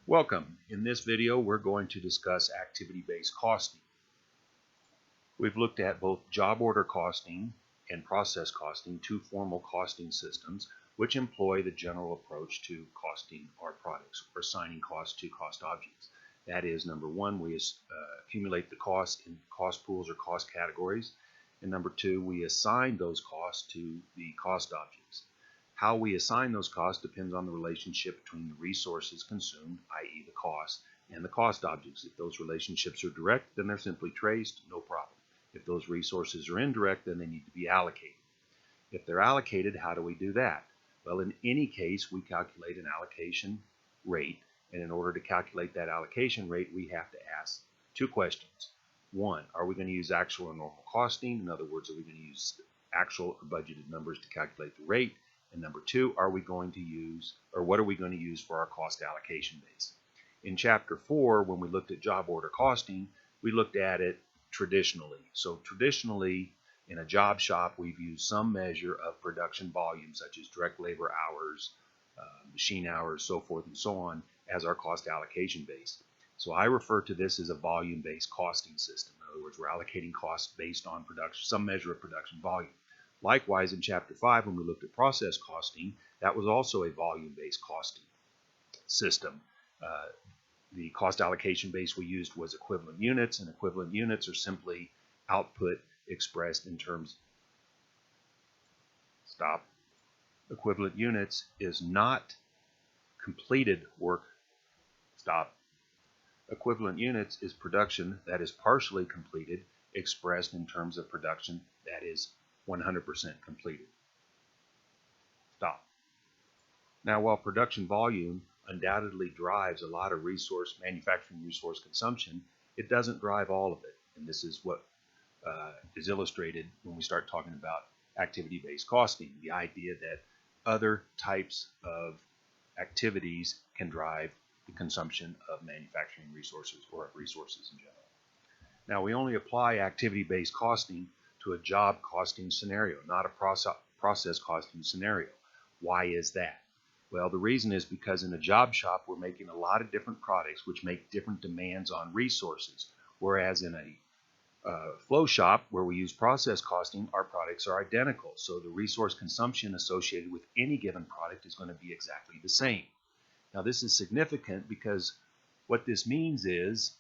Welcome. In this video, we're going to discuss activity-based costing. We've looked at both job order costing and process costing, two formal costing systems, which employ the general approach to costing our products or assigning cost to cost objects. That is, number one, we accumulate the cost in cost pools or cost categories, and number two, we assign those costs to the cost objects. How we assign those costs depends on the relationship between the resources consumed, i.e. the cost, and the cost objects. If those relationships are direct, then they're simply traced, no problem. If those resources are indirect, then they need to be allocated. If they're allocated, how do we do that? Well, in any case, we calculate an allocation rate, and in order to calculate that allocation rate, we have to ask two questions. One, are we going to use actual or normal costing? In other words, are we going to use actual or budgeted numbers to calculate the rate? And number two, what are we going to use for our cost allocation base? In Chapter 4, when we looked at job order costing, we looked at it traditionally. So traditionally, in a job shop, we've used some measure of production volume, such as direct labor hours, machine hours, so forth and so on, as our cost allocation base. So I refer to this as a volume-based costing system. In other words, we're allocating costs based on production, some measure of production volume. Likewise, in Chapter 5, when we looked at process costing, that was also a volume-based costing system. The cost allocation base we used was equivalent units, and equivalent units are simply output expressed in terms. Equivalent units is not completed work. Equivalent units is production that is partially completed, expressed in terms of production that is 100% completed. Now, while production volume undoubtedly drives a lot of manufacturing resource consumption, it doesn't drive all of it. And this is what is illustrated when we start talking about activity-based costing, the idea that other types of activities can drive the consumption of manufacturing resources or of resources in general. Now, we only apply activity-based costing to a job costing scenario, not a process costing scenario. Why is that? Well, the reason is because in a job shop, we're making a lot of different products which make different demands on resources, whereas in a flow shop where we use process costing, our products are identical. So the resource consumption associated with any given product is going to be exactly the same. Now, this is significant because what this means is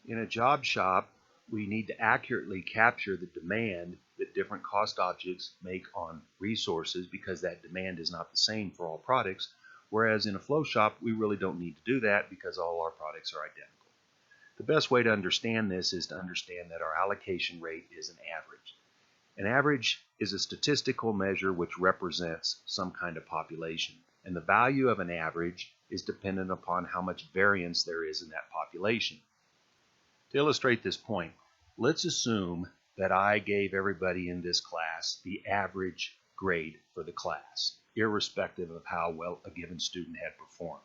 in a job shop, we need to accurately capture the demand that different cost objects make on resources because that demand is not the same for all products, whereas in a flow shop, we really don't need to do that because all our products are identical. The best way to understand this is to understand that our allocation rate is an average. An average is a statistical measure which represents some kind of population, and the value of an average is dependent upon how much variance there is in that population. To illustrate this point, let's assume that I gave everybody in this class the average grade for the class, irrespective of how well a given student had performed.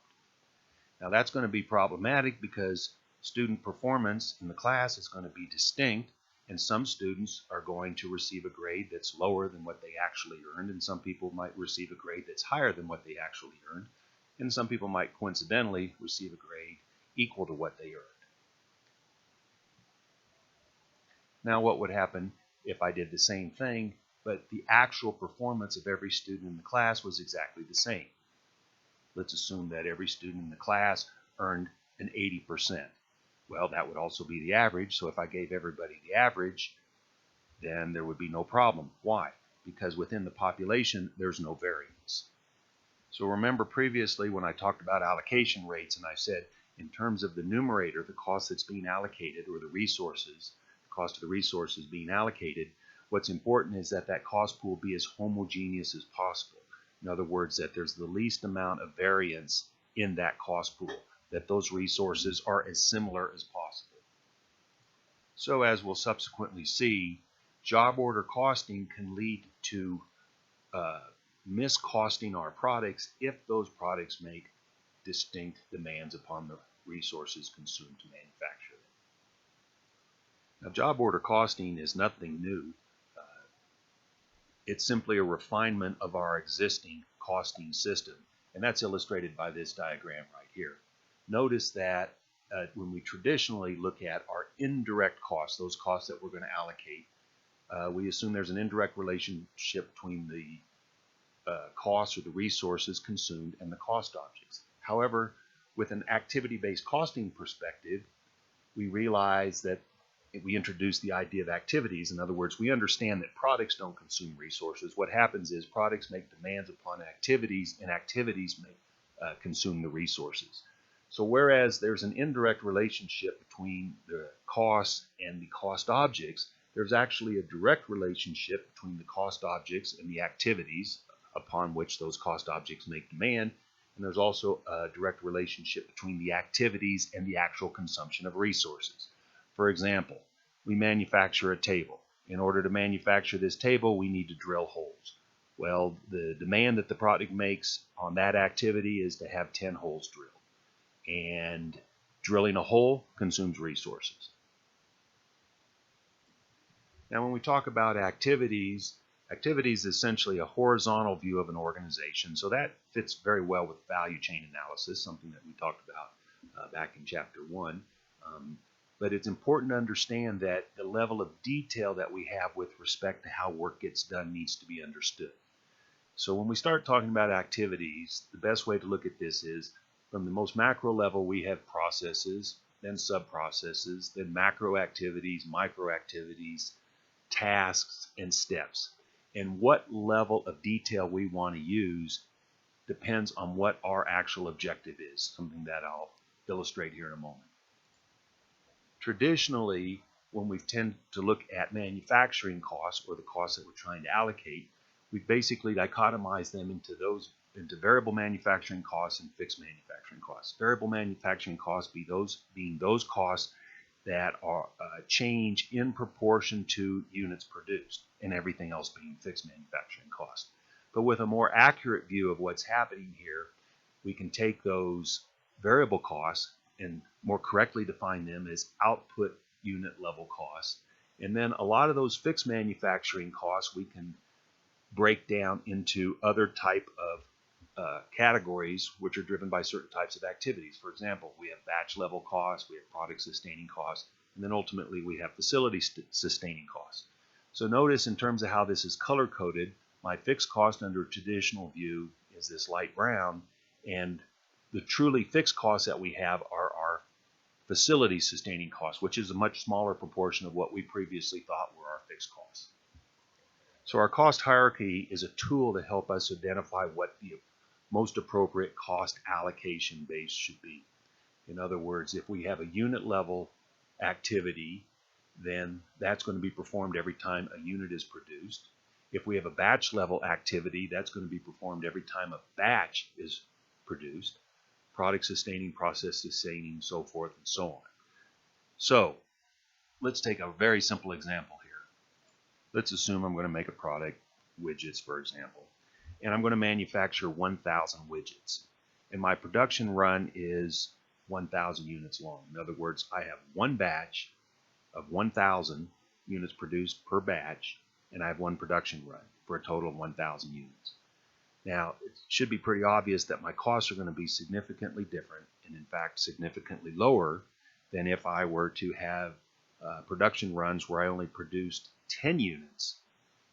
Now, that's going to be problematic because student performance in the class is going to be distinct, and some students are going to receive a grade that's lower than what they actually earned, and some people might receive a grade that's higher than what they actually earned, and some people might coincidentally receive a grade equal to what they earned. Now, what would happen if I did the same thing, but the actual performance of every student in the class was exactly the same? Let's assume that every student in the class earned an 80%. Well, that would also be the average, so if I gave everybody the average, then there would be no problem. Why? Because within the population, there's no variance. So remember previously when I talked about allocation rates, and I said in terms of the numerator, the cost that's being allocated, or the resources, cost of the resources being allocated, what's important is that that cost pool be as homogeneous as possible. In other words, that there's the least amount of variance in that cost pool, that those resources are as similar as possible. So as we'll subsequently see, job order costing can lead to miscosting our products if those products make distinct demands upon the resources consumed to manufacture them. Now, job order costing is nothing new. It's simply a refinement of our existing costing system, and that's illustrated by this diagram right here. notice that when we traditionally look at our indirect costs, those costs that we're going to allocate, we assume there's an indirect relationship between the costs or the resources consumed and the cost objects. However, with an activity-based costing perspective, we realize that we introduce the idea of activities. In other words, we understand that products don't consume resources. What happens is products make demands upon activities, and activities consume the resources. So whereas there's an indirect relationship between the costs and the cost objects, there's actually a direct relationship between the cost objects and the activities upon which those cost objects make demand. And there's also a direct relationship between the activities and the actual consumption of resources. For example, we manufacture a table. In order to manufacture this table, we need to drill holes. Well, the demand that the product makes on that activity is to have 10 holes drilled. And drilling a hole consumes resources. Now, when we talk about activities, activities is essentially a horizontal view of an organization. So that fits very well with value chain analysis, something that we talked about back in Chapter 1. But it's important to understand that the level of detail that we have with respect to how work gets done needs to be understood. So when we start talking about activities, the best way to look at this is from the most macro level, we have processes, then sub-processes, then macro activities, micro activities, tasks, and steps. And what level of detail we want to use depends on what our actual objective is, something that I'll illustrate here in a moment. Traditionally, when we tend to look at manufacturing costs or the costs that we're trying to allocate, we basically dichotomize them into variable manufacturing costs and fixed manufacturing costs. Variable manufacturing costs being those costs that are change in proportion to units produced, and everything else being fixed manufacturing costs. But with a more accurate view of what's happening here, we can take those variable costs and more correctly define them as output unit level costs. And then a lot of those fixed manufacturing costs we can break down into other type of categories which are driven by certain types of activities. For example, we have batch level costs, we have product sustaining costs, and then ultimately we have facility sustaining costs. So notice in terms of how this is color coded, my fixed cost under a traditional view is this light brown, and the truly fixed costs that we have are our facility sustaining costs, which is a much smaller proportion of what we previously thought were our fixed costs. So our cost hierarchy is a tool to help us identify what the most appropriate cost allocation base should be. In other words, if we have a unit level activity, then that's going to be performed every time a unit is produced. If we have a batch level activity, that's going to be performed every time a batch is produced. Product sustaining, process sustaining, so forth and so on. So let's take a very simple example here. Let's assume I'm going to make a product, widgets for example, and I'm going to manufacture 1,000 widgets. And my production run is 1,000 units long. In other words, I have one batch of 1,000 units produced per batch, and I have one production run for a total of 1,000 units. Now, it should be pretty obvious that my costs are going to be significantly different, and in fact significantly lower than if I were to have production runs where I only produced 10 units.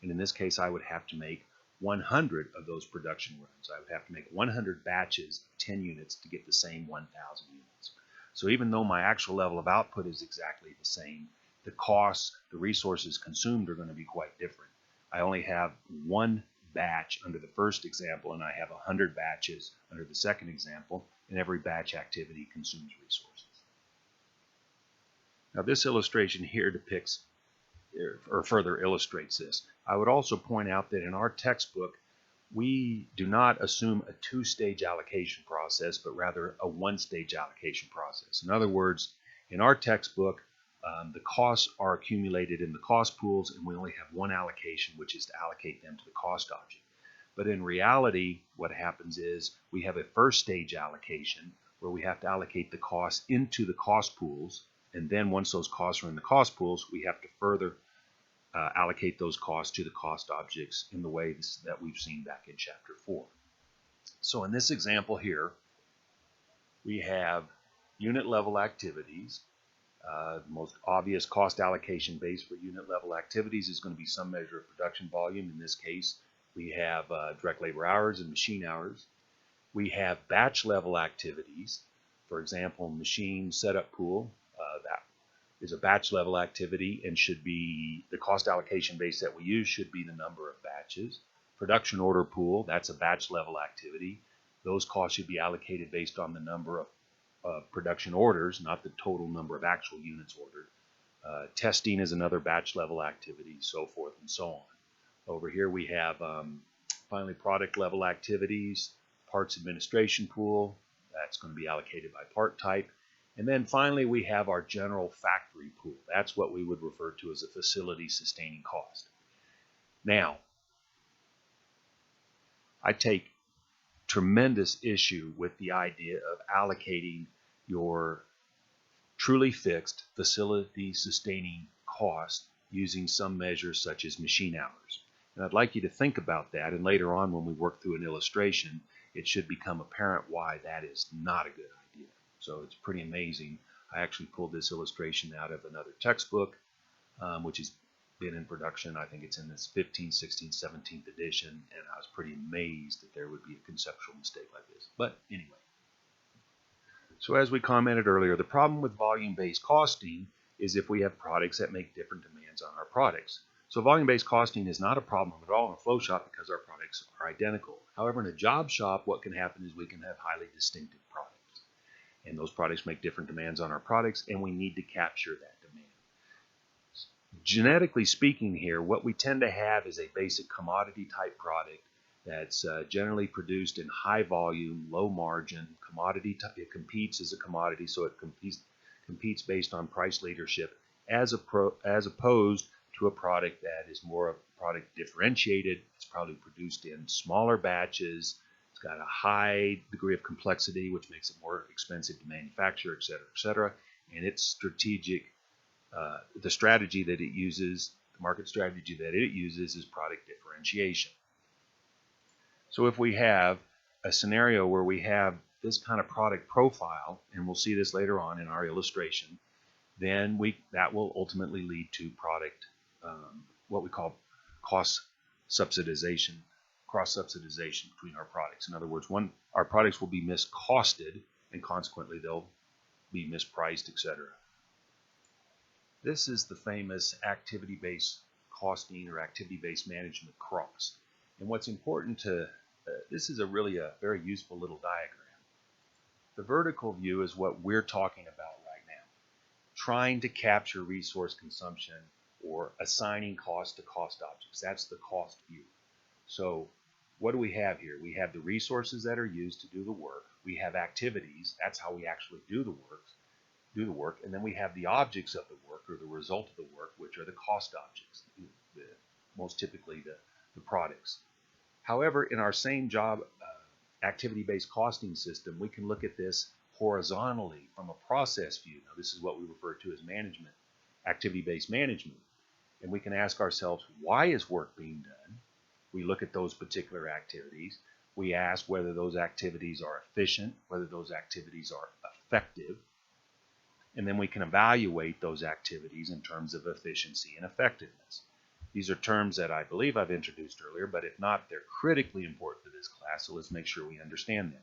And in this case, I would have to make 100 of those production runs. I would have to make 100 batches of 10 units to get the same 1,000 units. So even though my actual level of output is exactly the same, the costs, the resources consumed are going to be quite different. I only have one batch under the first example, and I have 100 batches under the second example, and every batch activity consumes resources. Now this illustration here depicts or further illustrates this. I would also point out that in our textbook, we do not assume a two-stage allocation process, but rather a one-stage allocation process. In other words, in our textbook, the costs are accumulated in the cost pools, and we only have one allocation, which is to allocate them to the cost object. But in reality, what happens is we have a first-stage allocation where we have to allocate the costs into the cost pools, and then once those costs are in the cost pools, we have to further allocate those costs to the cost objects in the way that we've seen back in Chapter 4. So in this example here, we have unit level activities. Most obvious cost allocation base for unit level activities is going to be some measure of production volume. In this case, we have direct labor hours and machine hours. We have batch level activities. For example, machine setup pool, that is a batch level activity and should be the cost allocation base that we use should be the number of batches. Production order pool, that's a batch level activity. Those costs should be allocated based on the number of production orders, not the total number of actual units ordered. Testing is another batch level activity, so forth and so on. Over here we have finally product level activities, parts administration pool, that's going to be allocated by part type. And then finally we have our general factory pool. That's what we would refer to as a facility sustaining cost. Now, I take tremendous issue with the idea of allocating your truly fixed facility sustaining cost using some measures such as machine hours. And I'd like you to think about that, and later on when we work through an illustration, it should become apparent why that is not a good idea. So it's pretty amazing. I actually pulled this illustration out of another textbook, which has been in production. I think it's in this 15th, 16th, 17th edition, and I was pretty amazed that there would be a conceptual mistake like this. But anyway. So as we commented earlier, the problem with volume-based costing is if we have products that make different demands on our products. So volume-based costing is not a problem at all in a flow shop because our products are identical. However, in a job shop, what can happen is we can have highly distinctive products. And those products make different demands on our products, and we need to capture that demand. Genetically speaking here, what we tend to have is a basic commodity type product that's generally produced in high volume, low margin, commodity type. It competes as a commodity, so it competes based on price leadership as opposed to a product that is more of a product differentiated. It's probably produced in smaller batches. It's got a high degree of complexity, which makes it more expensive to manufacture, et cetera, and its strategic, the strategy that it uses, the market strategy that it uses is product differentiation. So if we have a scenario where we have this kind of product profile, and we'll see this later on in our illustration, then that will ultimately lead to product, what we call cost subsidization, cross-subsidization between our products. In other words, our products will be miscosted, and consequently they'll be mispriced, etc. This is the famous activity-based costing or activity-based management cross. And what's important to this is really a very useful little diagram. The vertical view is what we're talking about right now, trying to capture resource consumption or assigning cost to cost objects. That's the cost view. So what do we have here? We have the resources that are used to do the work. We have activities. That's how we actually do the work. And then we have the objects of the work or the result of the work, which are the cost objects, most typically the products. However, in our same job activity-based costing system, we can look at this horizontally from a process view. Now, this is what we refer to as management, activity-based management. And we can ask ourselves, why is work being done? We look at those particular activities. We ask whether those activities are efficient, whether those activities are effective. And then we can evaluate those activities in terms of efficiency and effectiveness. These are terms that I believe I've introduced earlier, but if not, they're critically important to this class, so let's make sure we understand them.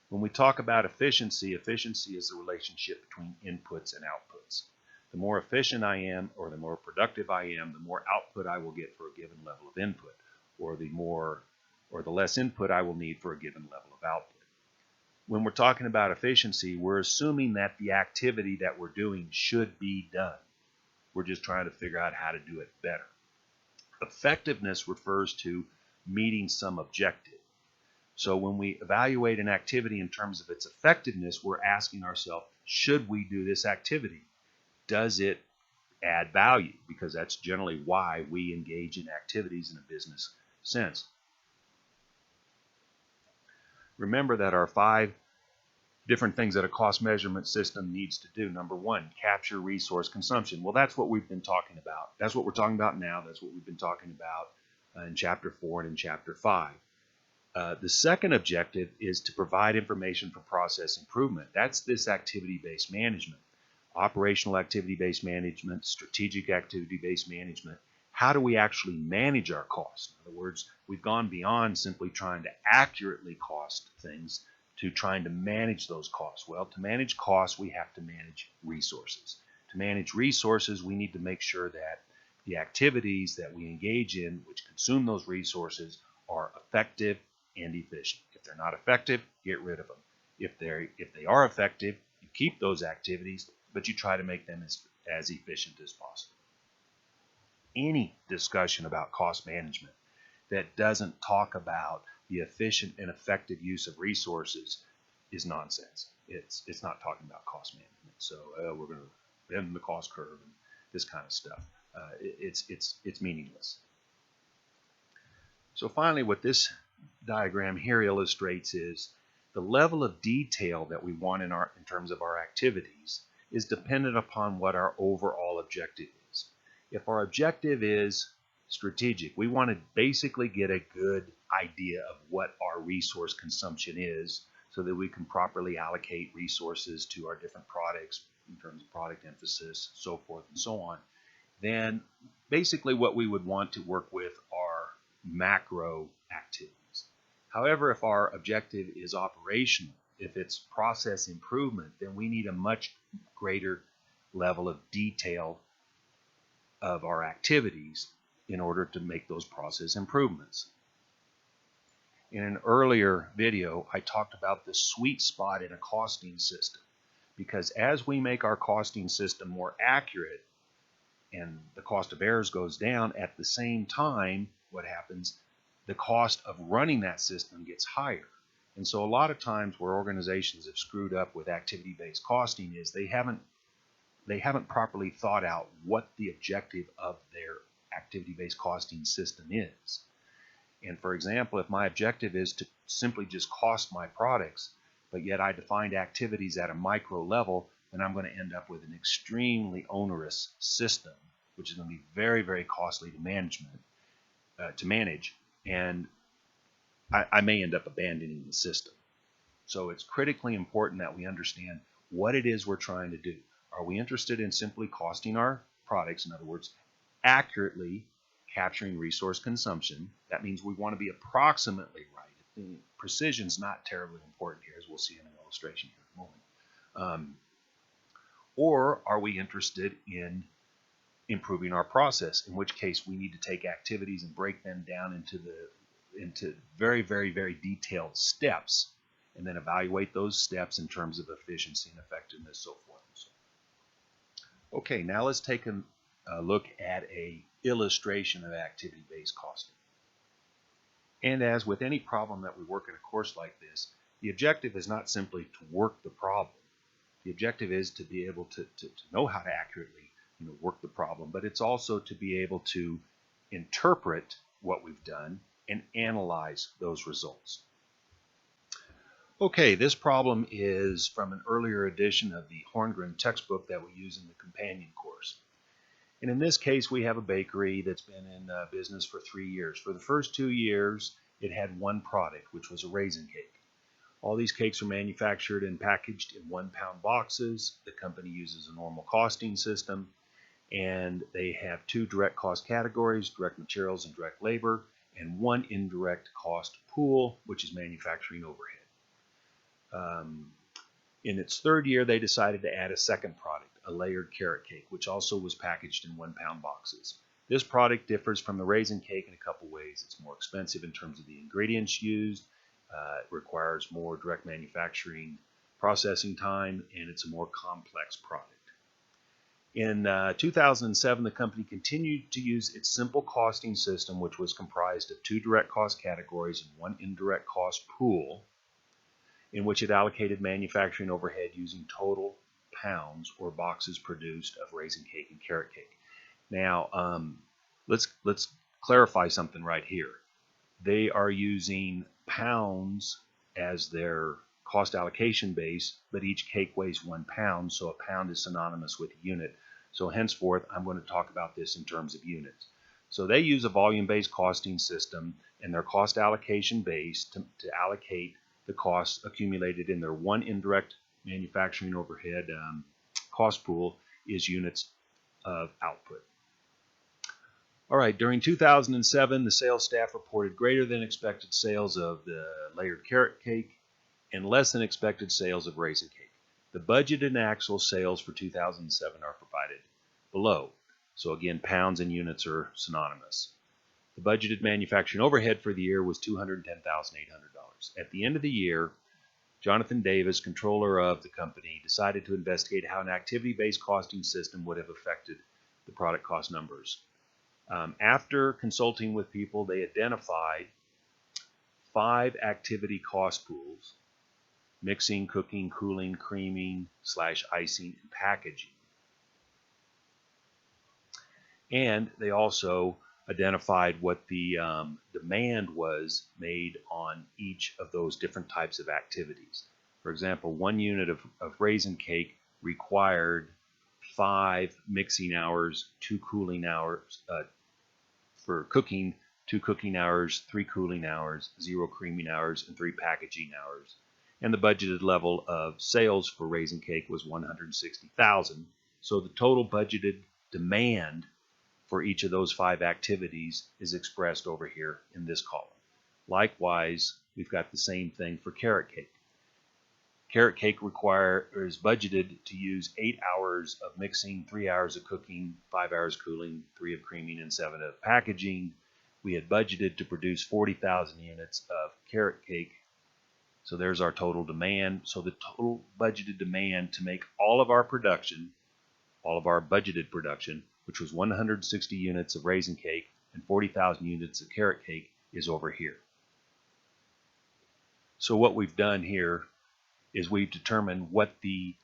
When we talk about efficiency, efficiency is the relationship between inputs and outputs. The more efficient I am, or the more productive I am, the more output I will get for a given level of input, or the less input I will need for a given level of output. When we're talking about efficiency, we're assuming that the activity that we're doing should be done. We're just trying to figure out how to do it better. Effectiveness refers to meeting some objective. So when we evaluate an activity in terms of its effectiveness, we're asking ourselves, should we do this activity? Does it add value? Because that's generally why we engage in activities in a business sense. Remember that our 5 different things that a cost measurement system needs to do. Number 1, capture resource consumption. Well, that's what we've been talking about. That's what we're talking about now. That's what we've been talking about in Chapter 4 and in Chapter 5. The second objective is to provide information for process improvement. That's this activity-based management. Operational activity-based management, strategic activity-based management. How do we actually manage our costs? In other words, we've gone beyond simply trying to accurately cost things to trying to manage those costs. Well, to manage costs, we have to manage resources. To manage resources, we need to make sure that the activities that we engage in, which consume those resources, are effective and efficient. If they're not effective, get rid of them. If they are effective, you keep those activities, but you try to make them as efficient as possible. Any discussion about cost management that doesn't talk about the efficient and effective use of resources is nonsense. It's not talking about cost management. So we're going to bend the cost curve and this kind of stuff. It's meaningless. So finally, what this diagram here illustrates is the level of detail that we want in terms of our activities is dependent upon what our overall objective is. If our objective is strategic, we want to basically get a good idea of what our resource consumption is so that we can properly allocate resources to our different products in terms of product emphasis, so forth and so on. Then basically what we would want to work with are macro activities. However, if our objective is operational, if it's process improvement, then we need a much greater level of detail of our activities in order to make those process improvements. In an earlier video, I talked about the sweet spot in a costing system, because as we make our costing system more accurate and the cost of errors goes down, at the same time, what happens? The cost of running that system gets higher. And so a lot of times where organizations have screwed up with activity-based costing is they haven't properly thought out what the objective of their activity-based costing system is. And for example, if my objective is to simply just cost my products, but yet I defined activities at a micro level, then I'm going to end up with an extremely onerous system, which is going to be very, very costly to manage, and I may end up abandoning the system. So it's critically important that we understand what it is we're trying to do. Are we interested in simply costing our products? In other words, accurately capturing resource consumption. That means we want to be approximately right. Precision's not terribly important here, as we'll see in an illustration here in a moment. Or are we interested in improving our process, in which case we need to take activities and break them down into very, very, very detailed steps, and then evaluate those steps in terms of efficiency and effectiveness, so forth and so on. Okay, now let's take a look at a illustration of activity-based costing. And as with any problem that we work in a course like this, the objective is not simply to work the problem. The objective is to be able to know how to accurately work the problem, but it's also to be able to interpret what we've done and analyze those results. Okay, this problem is from an earlier edition of the Horngren textbook that we use in the companion course. And in this case, we have a bakery that's been in business for 3 years. For the first 2 years, it had one product, which was a raisin cake. All these cakes are manufactured and packaged in 1-pound boxes. The company uses a normal costing system, and they have 2 direct cost categories, direct materials and direct labor, and 1 indirect cost pool, which is manufacturing overhead. In its 3rd year, they decided to add a second product, a layered carrot cake, which also was packaged in 1-pound boxes. This product differs from the raisin cake in a couple ways. It's more expensive in terms of the ingredients used, it requires more direct manufacturing processing time, and it's a more complex product. In 2007, the company continued to use its simple costing system, which was comprised of 2 direct cost categories and 1 indirect cost pool, in which it allocated manufacturing overhead using total pounds or boxes produced of raisin cake and carrot cake. Now, let's clarify something right here. They are using pounds as their cost allocation base, but each cake weighs 1 pound, so a pound is synonymous with a unit. So henceforth, I'm going to talk about this in terms of units. So they use a volume-based costing system and their cost allocation base to allocate the costs accumulated in their one indirect manufacturing overhead cost pool is units of output. All right, during 2007, the sales staff reported greater than expected sales of the layered carrot cake and less than expected sales of raisin cake. The budgeted and actual sales for 2007 are provided below. So again, pounds and units are synonymous. The budgeted manufacturing overhead for the year was $210,800. At the end of the year, Jonathan Davis, controller of the company, decided to investigate how an activity-based costing system would have affected the product cost numbers. After consulting with people, they identified 5 activity cost pools: mixing, cooking, cooling, creaming, /icing, and packaging. And they also identified what the demand was made on each of those different types of activities. For example, 1 unit of raisin cake required 5 mixing hours, 2 cooling hours, for cooking, 2 cooking hours, 3 cooling hours, 0 creaming hours, and 3 packaging hours. And the budgeted level of sales for raisin cake was $160,000. So the total budgeted demand for each of those 5 activities is expressed over here in this column. Likewise, we've got the same thing for carrot cake. Carrot cake is budgeted to use 8 hours of mixing, 3 hours of cooking, 5 hours cooling, 3 of creaming, and 7 of packaging. We had budgeted to produce 40,000 units of carrot cake. So there's our total demand. So the total budgeted demand to make all of our production, all of our budgeted production, which was 160 units of raisin cake and 40,000 units of carrot cake, is over here. So what we've done here is we've determined what the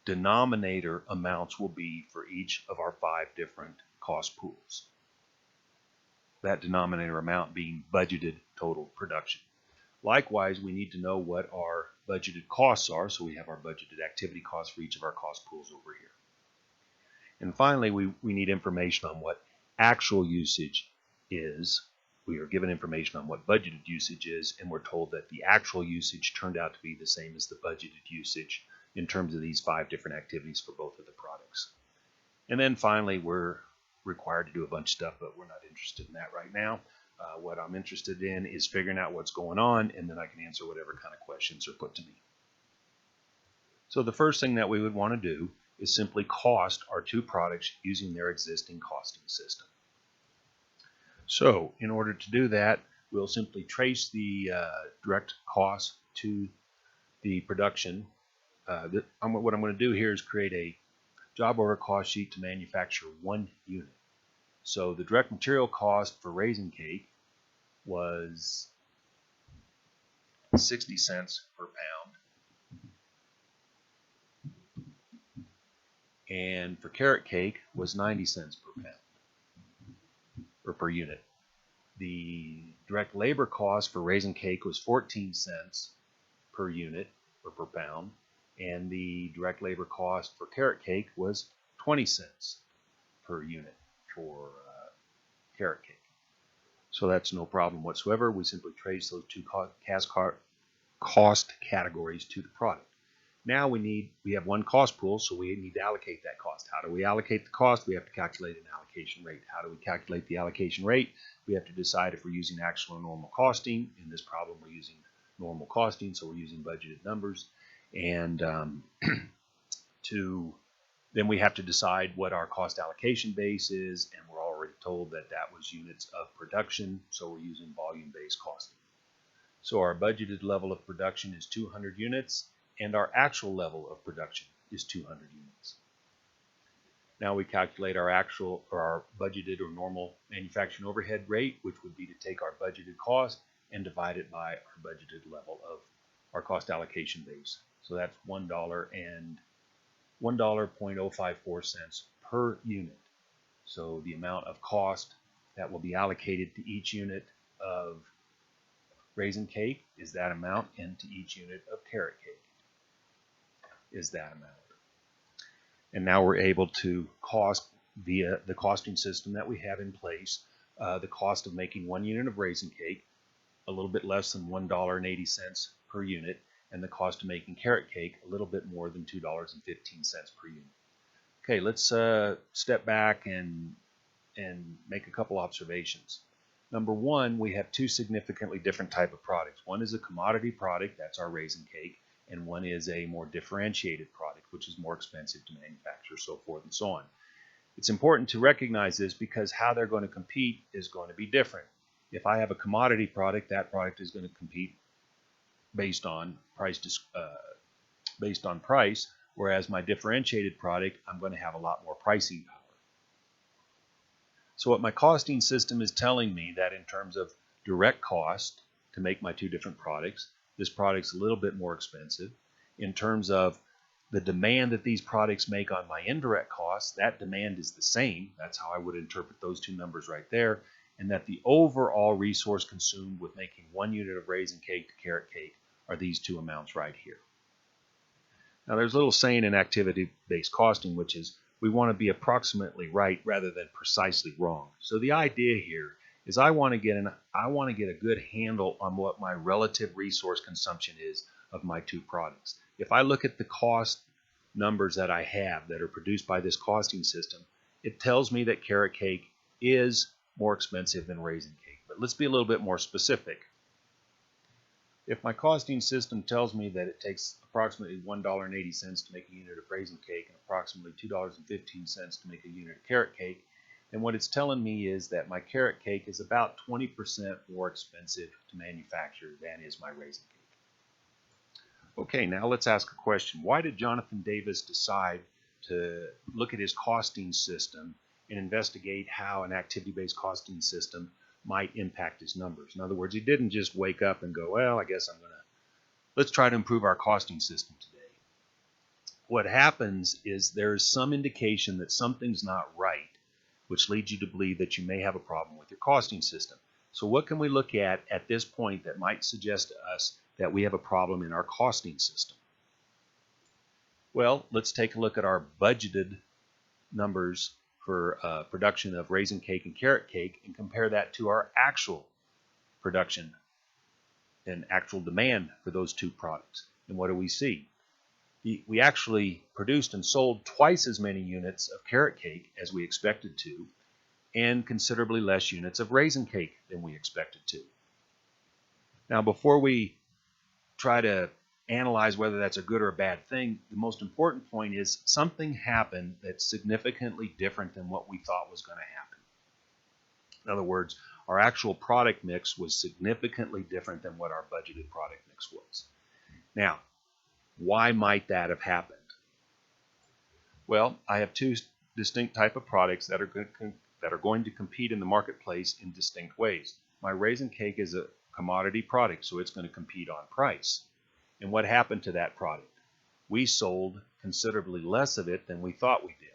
denominator amounts will be for each of our 5 different cost pools. That denominator amount being budgeted total production. Likewise, we need to know what our budgeted costs are, so we have our budgeted activity costs for each of our cost pools over here. And finally, we need information on what actual usage is. We are given information on what budgeted usage is, and we're told that the actual usage turned out to be the same as the budgeted usage in terms of these 5 different activities for both of the products. And then finally, we're required to do a bunch of stuff, but we're not interested in that right now. What I'm interested in is figuring out what's going on, and then I can answer whatever kind of questions are put to me. So the first thing that we would want to do is simply cost our 2 products using their existing costing system. So in order to do that, we'll simply trace the direct cost to the production. What I'm going to do here is create a job order cost sheet to manufacture 1 unit. So the direct material cost for raisin cake was 60 cents per pound. And for carrot cake was 90 cents per pound, or per unit. The direct labor cost for raisin cake was 14 cents per unit, or per pound, and the direct labor cost for carrot cake was 20 cents per unit for carrot cake. So that's no problem whatsoever. We simply trace those 2 cost categories to the product. Now we have 1 cost pool, so we need to allocate that cost. How do we allocate the cost? We have to calculate an allocation rate. How do we calculate the allocation rate? We have to decide if we're using actual or normal costing. In this problem, we're using normal costing, so we're using budgeted numbers. And then we have to decide what our cost allocation base is, and we're already told that that was units of production, so we're using volume-based costing. So our budgeted level of production is 200 units, and our actual level of production is 200 units. Now we calculate our actual or our budgeted or normal manufacturing overhead rate, which would be to take our budgeted cost and divide it by our budgeted level of our cost allocation base. So that's $1.054 per unit. So the amount of cost that will be allocated to each unit of raisin cake is that amount, and to each unit of carrot cake is that amount. And now we're able to cost via the costing system that we have in place the cost of making 1 unit of raisin cake, a little bit less than $1.80 per unit, and the cost of making carrot cake a little bit more than $2.15 per unit. Okay, let's step back and make a couple observations. Number one, we have two significantly different type of products. One is a commodity product, that's our raisin cake, and one is a more differentiated product, which is more expensive to manufacture, so forth and so on. It's important to recognize this because how they're going to compete is going to be different. If I have a commodity product, that product is going to compete based on price, whereas my differentiated product, I'm going to have a lot more pricing power. So what my costing system is telling me that in terms of direct cost to make my two different products, this product's a little bit more expensive. In terms of the demand that these products make on my indirect costs, that demand is the same. That's how I would interpret those two numbers right there. And that the overall resource consumed with making 1 unit of raisin cake to carrot cake are these two amounts right here. Now there's a little saying in activity-based costing, which is we want to be approximately right rather than precisely wrong. So the idea here is I want to get a good handle on what my relative resource consumption is of my two products. If I look at the cost numbers that I have that are produced by this costing system, it tells me that carrot cake is more expensive than raisin cake. But let's be a little bit more specific. If my costing system tells me that it takes approximately $1.80 to make a unit of raisin cake and approximately $2.15 to make a unit of carrot cake, then what it's telling me is that my carrot cake is about 20% more expensive to manufacture than is my raisin cake. Okay, now let's ask a question. Why did Jonathan Davis decide to look at his costing system and investigate how an activity-based costing system might impact his numbers? In other words, he didn't just wake up and go, well, I guess let's try to improve our costing system today. What happens is there's some indication that something's not right, which leads you to believe that you may have a problem with your costing system. So what can we look at this point that might suggest to us that we have a problem in our costing system? Well, let's take a look at our budgeted numbers for production of raisin cake and carrot cake and compare that to our actual production and actual demand for those two products. And what do we see? We actually produced and sold twice as many units of carrot cake as we expected to, and considerably less units of raisin cake than we expected to. Now, before we try to analyze whether that's a good or a bad thing, the most important point is something happened that's significantly different than what we thought was going to happen. In other words, our actual product mix was significantly different than what our budgeted product mix was. Now, why might that have happened? Well, I have two distinct type of products that are going to compete in the marketplace in distinct ways. My raisin cake is a commodity product, so it's going to compete on price. And what happened to that product? We sold considerably less of it than we thought we did,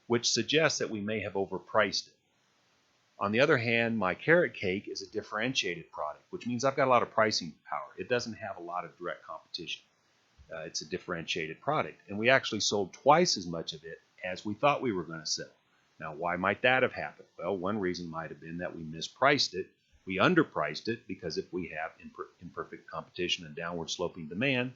which suggests that we may have overpriced it. On the other hand, my carrot cake is a differentiated product, which means I've got a lot of pricing power. It doesn't have a lot of direct competition. It's a differentiated product, and we actually sold twice as much of it as we thought we were going to sell. Now, why might that have happened? Well, one reason might have been that we mispriced it. We underpriced it because if we have imperfect competition and downward sloping demand,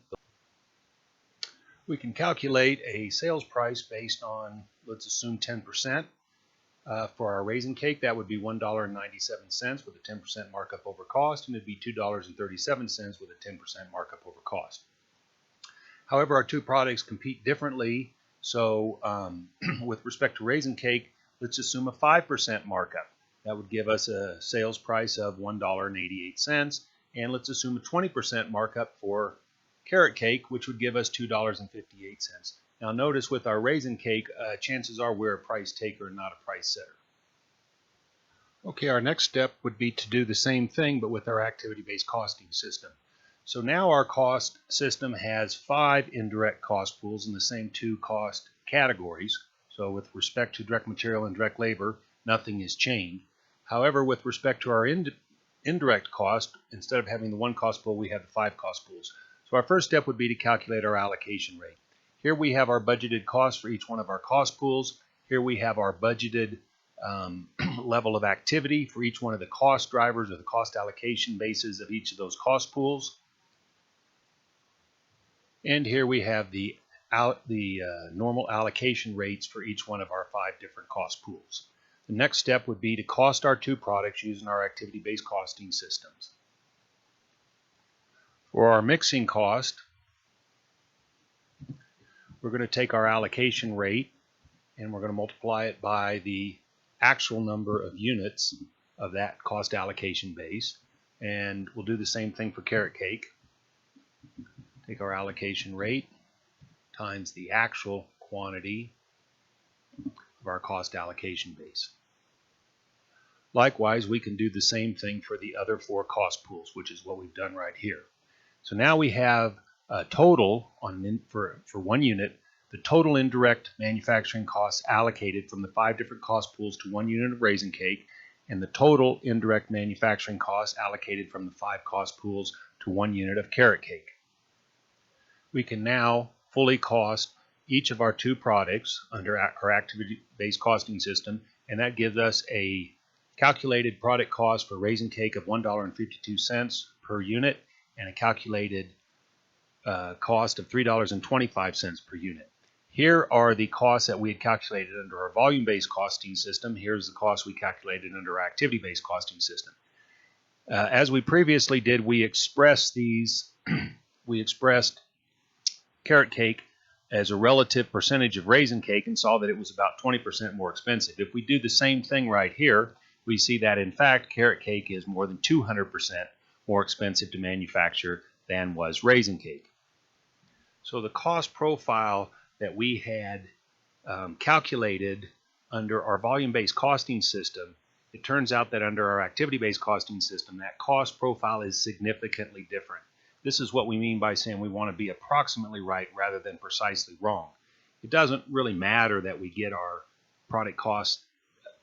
we can calculate a sales price based on, let's assume 10%. For our raisin cake, that would be $1.97 with a 10% markup over cost, and it'd be $2.37 with a 10% markup over cost. However, our two products compete differently, so with respect to raisin cake, let's assume a 5% markup. That would give us a sales price of $1.88, and let's assume a 20% markup for carrot cake, which would give us $2.58. Now notice with our raisin cake, chances are we're a price taker and not a price setter. Okay, our next step would be to do the same thing, but with our activity-based costing system. So now our cost system has 5 indirect cost pools in the same 2 cost categories. So with respect to direct material and direct labor, nothing has changed. However, with respect to our indirect cost, instead of having the 1 cost pool, we have the 5 cost pools. So our first step would be to calculate our allocation rate. Here we have our budgeted cost for each one of our cost pools. Here we have our budgeted level of activity for each one of the cost drivers or the cost allocation bases of each of those cost pools. And here we have the normal allocation rates for each one of our 5 different cost pools. The next step would be to cost our 2 products using our activity-based costing systems. For our mixing cost, we're going to take our allocation rate and we're going to multiply it by the actual number of units of that cost allocation base. And we'll do the same thing for carrot cake. Take our allocation rate times the actual quantity of our cost allocation base. Likewise, we can do the same thing for the other 4 cost pools, which is what we've done right here. So now we have a total for 1 unit, the total indirect manufacturing costs allocated from the 5 different cost pools to 1 unit of raisin cake, and the total indirect manufacturing costs allocated from the 5 cost pools to 1 unit of carrot cake. We can now fully cost each of our 2 products under our activity-based costing system, and that gives us a calculated product cost for raisin cake of $1.52 per unit and a calculated cost of $3.25 per unit. Here are the costs that we had calculated under our volume-based costing system. Here's the cost we calculated under our activity-based costing system. As we previously did, we expressed carrot cake as a relative percentage of raisin cake and saw that it was about 20% more expensive. If we do the same thing right here, we see that in fact carrot cake is more than 200% more expensive to manufacture than was raisin cake. So the cost profile that we had calculated under our volume-based costing system, it turns out that under our activity-based costing system, that cost profile is significantly different. This is what we mean by saying we want to be approximately right rather than precisely wrong. It doesn't really matter that we get our product cost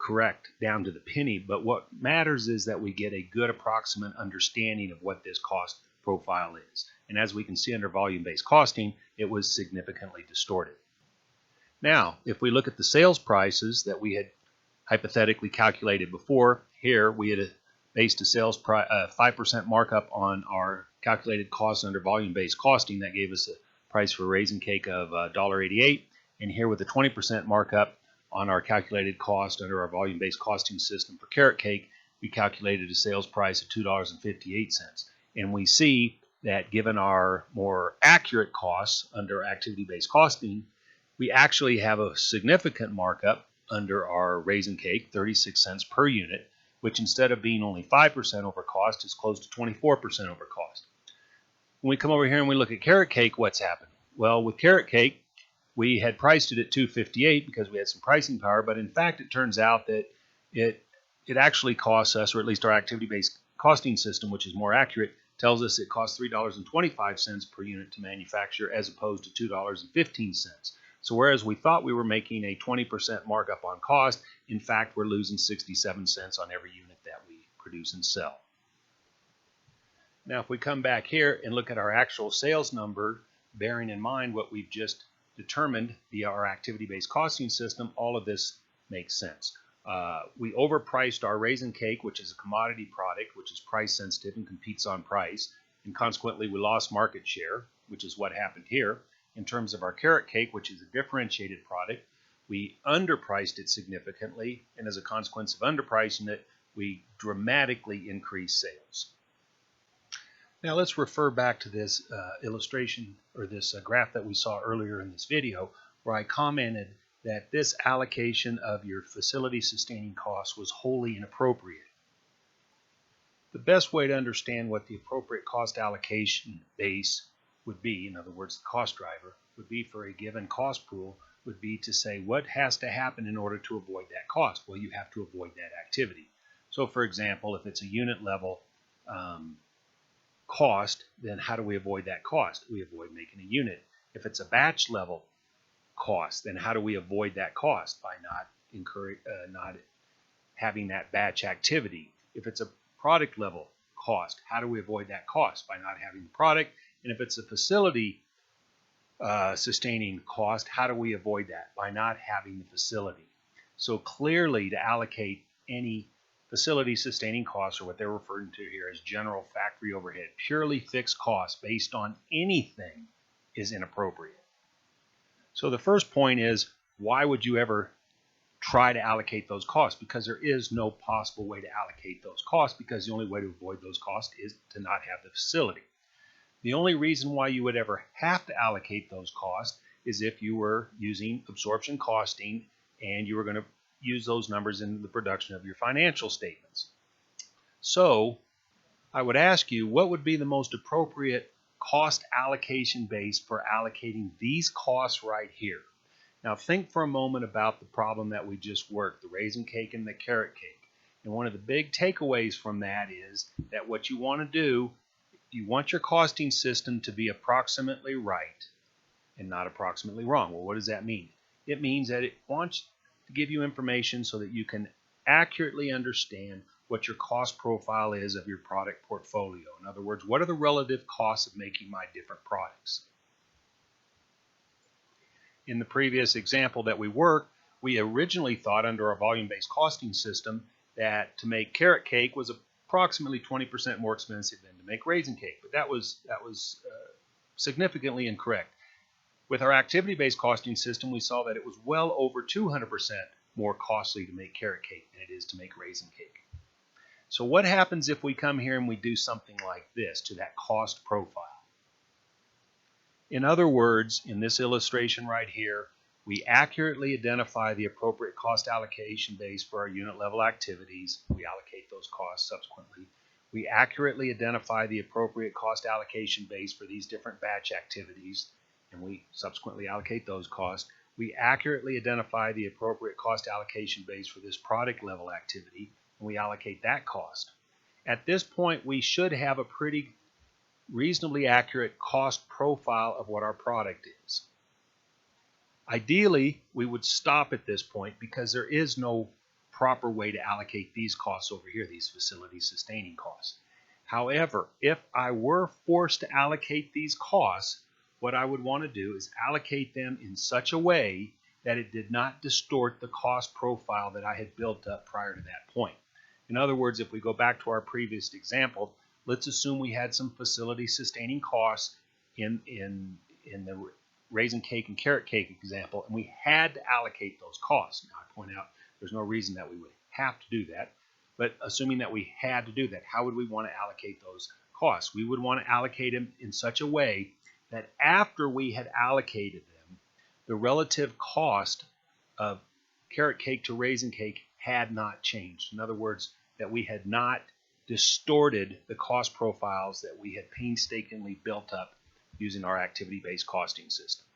correct down to the penny, but what matters is that we get a good approximate understanding of what this cost profile is. And as we can see under volume-based costing, it was significantly distorted. Now, if we look at the sales prices that we had hypothetically calculated before, here we had based a sales price 5% markup on our calculated costs under volume-based costing. That gave us a price for raisin cake of $1.88, and here with a 20% markup on our calculated cost under our volume-based costing system for carrot cake, we calculated a sales price of $2.58. And we see that given our more accurate costs under activity-based costing, we actually have a significant markup under our raisin cake, 36 cents per unit, which instead of being only 5% over cost is close to 24% over cost. When we come over here and we look at carrot cake, what's happened? Well, with carrot cake, we had priced it at $2.58 because we had some pricing power, but in fact it turns out that it actually costs us, or at least our activity-based costing system, which is more accurate, tells us it costs $3.25 per unit to manufacture as opposed to $2.15. So whereas we thought we were making a 20% markup on cost, in fact we're losing 67 cents on every unit that we produce and sell. Now if we come back here and look at our actual sales number, bearing in mind what we've just determined via our activity-based costing system, all of this makes sense. We overpriced our raisin cake, which is a commodity product, which is price sensitive and competes on price, and consequently we lost market share, which is what happened here. In terms of our carrot cake, which is a differentiated product, we underpriced it significantly, and as a consequence of underpricing it, we dramatically increased sales. Now let's refer back to this illustration or this graph that we saw earlier in this video, where I commented that this allocation of your facility sustaining costs was wholly inappropriate. The best way to understand what the appropriate cost allocation base would be, in other words, the cost driver, would be for a given cost pool, would be to say what has to happen in order to avoid that cost. Well, you have to avoid that activity. So for example, if it's a unit level cost, then how do we avoid that cost? We avoid making a unit. If it's a batch level cost, then how do we avoid that cost? By not having that batch activity. If it's a product level cost, how do we avoid that cost? By not having the product. And if it's a facility sustaining cost, how do we avoid that? By not having the facility. So clearly, to allocate any facility sustaining costs, or what they're referring to here as general factory overhead, purely fixed costs based on anything, is inappropriate. So the first point is, why would you ever try to allocate those costs? Because there is no possible way to allocate those costs, because the only way to avoid those costs is to not have the facility. The only reason why you would ever have to allocate those costs is if you were using absorption costing and you were going to use those numbers in the production of your financial statements. So I would ask you, what would be the most appropriate cost allocation base for allocating these costs right here? Now think for a moment about the problem that we just worked, the raisin cake and the carrot cake. And one of the big takeaways from that is that what you want to do, you want your costing system to be approximately right and not approximately wrong. Well, what does that mean? It means that it wants to give you information so that you can accurately understand what your cost profile is of your product portfolio. In other words, what are the relative costs of making my different products? In the previous example that we worked, we originally thought under our volume-based costing system that to make carrot cake was approximately 20% more expensive than to make raisin cake, but that was significantly incorrect. With our activity-based costing system, we saw that it was well over 200% more costly to make carrot cake than it is to make raisin cake. So what happens if we come here and we do something like this to that cost profile? In other words, in this illustration right here, we accurately identify the appropriate cost allocation base for our unit level activities. We allocate those costs subsequently. We accurately identify the appropriate cost allocation base for these different batch activities, and we subsequently allocate those costs. We accurately identify the appropriate cost allocation base for this product level activity, and we allocate that cost. At this point, we should have a pretty reasonably accurate cost profile of what our product is. Ideally, we would stop at this point because there is no proper way to allocate these costs over here, these facility sustaining costs. However, if I were forced to allocate these costs, what I would want to do is allocate them in such a way that it did not distort the cost profile that I had built up prior to that point. In other words, if we go back to our previous example, let's assume we had some facility sustaining costs in the raisin cake and carrot cake example, and we had to allocate those costs. Now, I point out there's no reason that we would have to do that, but assuming that we had to do that, how would we want to allocate those costs? We would want to allocate them in such a way that after we had allocated them, the relative cost of carrot cake to raisin cake had not changed. In other words, that we had not distorted the cost profiles that we had painstakingly built up using our activity-based costing system.